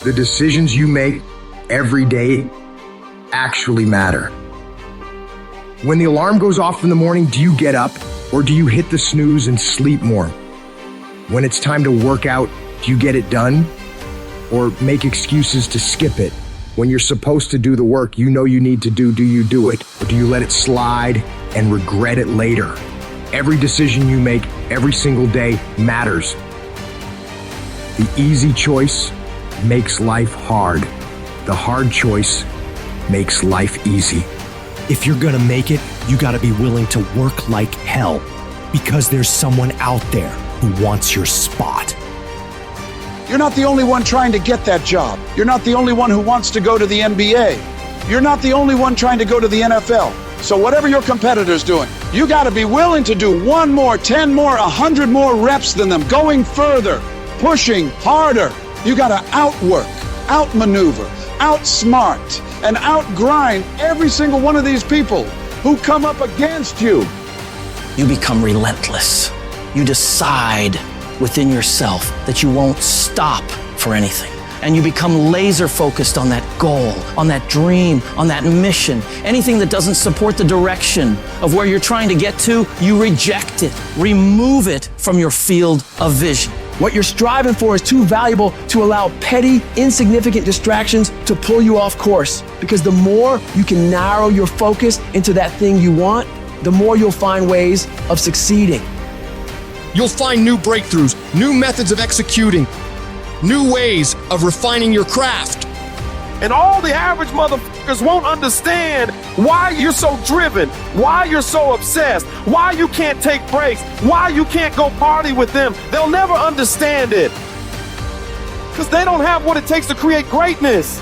The decisions you make every day actually matter. When the alarm goes off in the morning, do you get up or do you hit the snooze and sleep more? When it's time to work out, do you get it done or make excuses to skip it? When you're supposed to do the work you know you need to do you do it? Or do you let it slide and regret it later? Every decision you make every single day matters. The easy choice makes life hard. The hard choice makes life easy. If you're gonna make it, you gotta be willing to work like hell because there's someone out there who wants your spot. You're not the only one trying to get that job. You're not the only one who wants to go to the NBA. You're not the only one trying to go to the NFL. So whatever your competitor's doing, you gotta be willing to do 1 more, 10 more, 100 more reps than them, going further, pushing harder. You gotta outwork, outmaneuver, outsmart, and outgrind every single one of these people who come up against you. You become relentless. You decide within yourself that you won't stop for anything. And you become laser focused on that goal, on that dream, on that mission. Anything that doesn't support the direction of where you're trying to get to, you reject it, remove it from your field of vision. What you're striving for is too valuable to allow petty, insignificant distractions to pull you off course. Because the more you can narrow your focus into that thing you want, the more you'll find ways of succeeding. You'll find new breakthroughs, new methods of executing, new ways of refining your craft. And all the average motherfuckers won't understand why you're so driven, why you're so obsessed, why you can't take breaks, why you can't go party with them. They'll never understand it. Because they don't have what it takes to create greatness.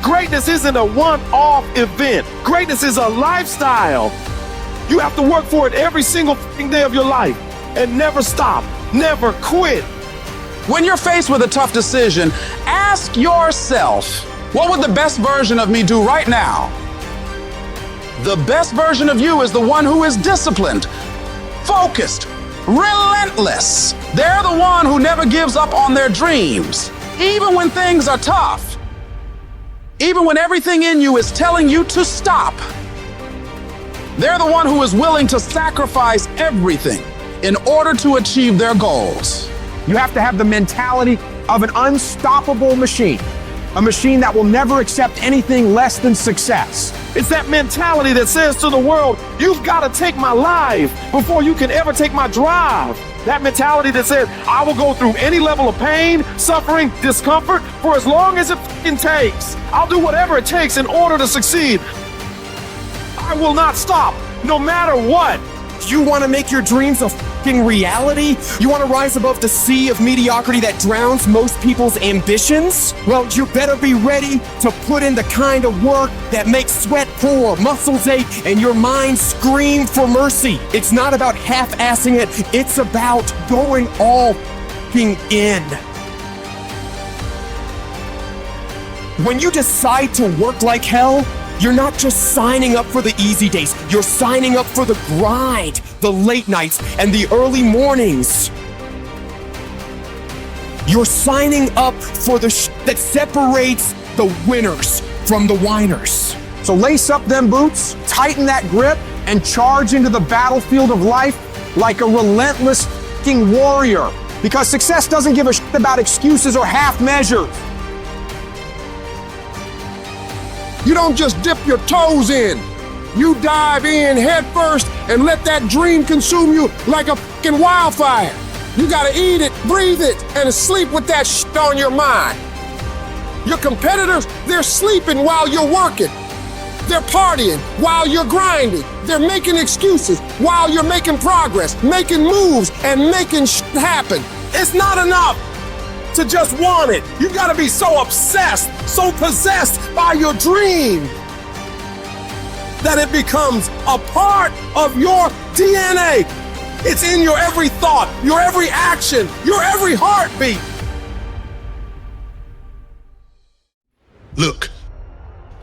Greatness isn't a one-off event. Greatness is a lifestyle. You have to work for it every single day of your life and never stop, never quit. When you're faced with a tough decision, ask yourself, what would the best version of me do right now? The best version of you is the one who is disciplined, focused, relentless. They're the one who never gives up on their dreams, even when things are tough, even when everything in you is telling you to stop. They're the one who is willing to sacrifice everything in order to achieve their goals. You have to have the mentality of an unstoppable machine. A machine that will never accept anything less than success. It's that mentality that says to the world, you've got to take my life before you can ever take my drive. That mentality that says, I will go through any level of pain, suffering, discomfort for as long as it takes. I'll do whatever it takes in order to succeed. I will not stop, no matter what. You want to make your dreams a fucking reality? You want to rise above the sea of mediocrity that drowns most people's ambitions? Well, you better be ready to put in the kind of work that makes sweat pour, muscles ache, and your mind scream for mercy. It's not about half-assing it. It's about going all fucking in. When you decide to work like hell, you're not just signing up for the easy days. You're signing up for the grind, the late nights, and the early mornings. You're signing up for the that separates the winners from the whiners. So lace up them boots, tighten that grip, and charge into the battlefield of life like a relentless fucking warrior. Because success doesn't give a shit about excuses or half measures. You don't just dip your toes in. You dive in head first and let that dream consume you like a fucking wildfire. You gotta eat it, breathe it, and sleep with that shit on your mind. Your competitors, they're sleeping while you're working. They're partying while you're grinding. They're making excuses while you're making progress, making moves, and making shit happen. It's not enough to just want it. You gotta be so obsessed, so possessed by your dream that it becomes a part of your DNA. It's in your every thought, your every action, your every heartbeat. Look,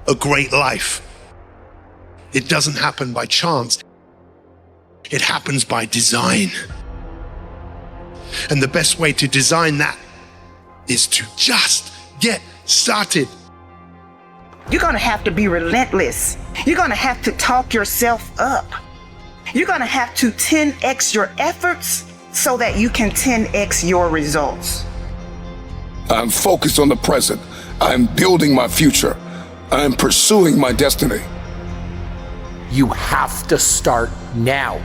a great life. It doesn't happen by chance. It happens by design. And the best way to design that is to just get started. You're gonna have to be relentless. You're gonna have to talk yourself up. You're gonna have to 10x your efforts so that you can 10x your results. I'm focused on the present. I'm building my future. I'm pursuing my destiny. You have to start now.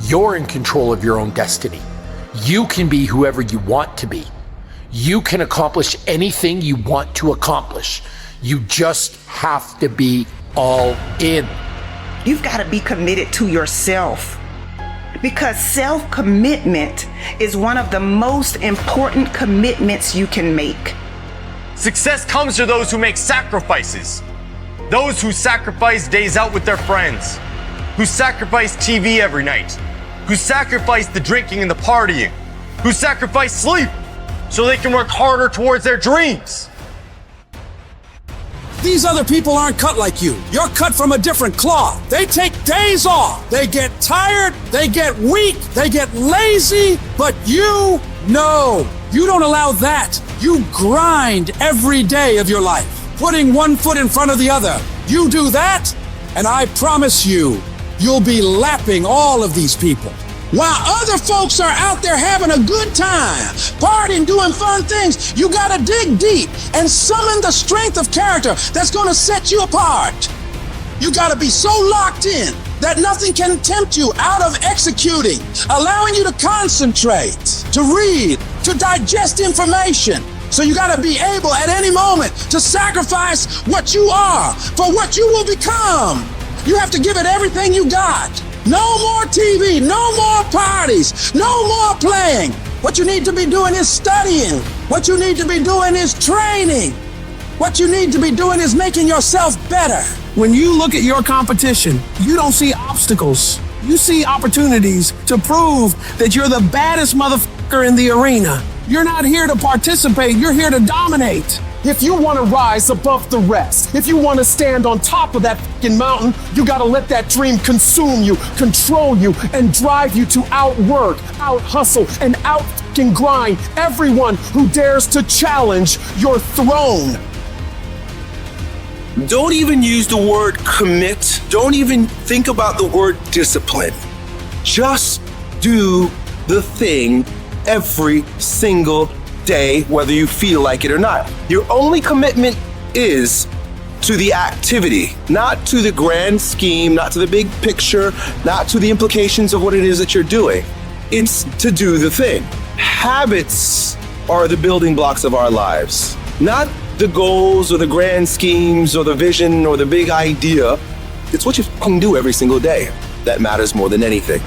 You're in control of your own destiny. You can be whoever you want to be. You can accomplish anything you want to accomplish. You just have to be all in. You've got to be committed to yourself, because self-commitment is one of the most important commitments you can make. Success comes to those who make sacrifices. Those who sacrifice days out with their friends, who sacrifice TV every night, who sacrifice the drinking and the partying, who sacrifice sleep so they can work harder towards their dreams. These other people aren't cut like you. You're cut from a different cloth. They take days off. They get tired. They get weak. They get lazy. But you, no, you don't allow that. You grind every day of your life, putting one foot in front of the other. You do that, and I promise you, you'll be lapping all of these people. While other folks are out there having a good time, partying, doing fun things, you gotta dig deep and summon the strength of character that's gonna set you apart. You gotta be so locked in that nothing can tempt you out of executing, allowing you to concentrate, to read, to digest information. So you gotta be able at any moment to sacrifice what you are for what you will become. You have to give it everything you got. No more TV, no more parties, no more playing. What you need to be doing is studying. What you need to be doing is training. What you need to be doing is making yourself better. When you look at your competition, you don't see obstacles. You see opportunities to prove that you're the baddest motherfucker in the arena. You're not here to participate, you're here to dominate. If you want to rise above the rest, if you want to stand on top of that fucking mountain, you got to let that dream consume you, control you, and drive you to outwork, out-hustle, and out-fucking grind everyone who dares to challenge your throne. Don't even use the word commit. Don't even think about the word discipline. Just do the thing every single day, whether you feel like it or not. Your only commitment is to the activity, not to the grand scheme, not to the big picture, not to the implications of what it is that you're doing. It's to do the thing. Habits are the building blocks of our lives, not the goals or the grand schemes or the vision or the big idea. It's what you can do every single day that matters more than anything.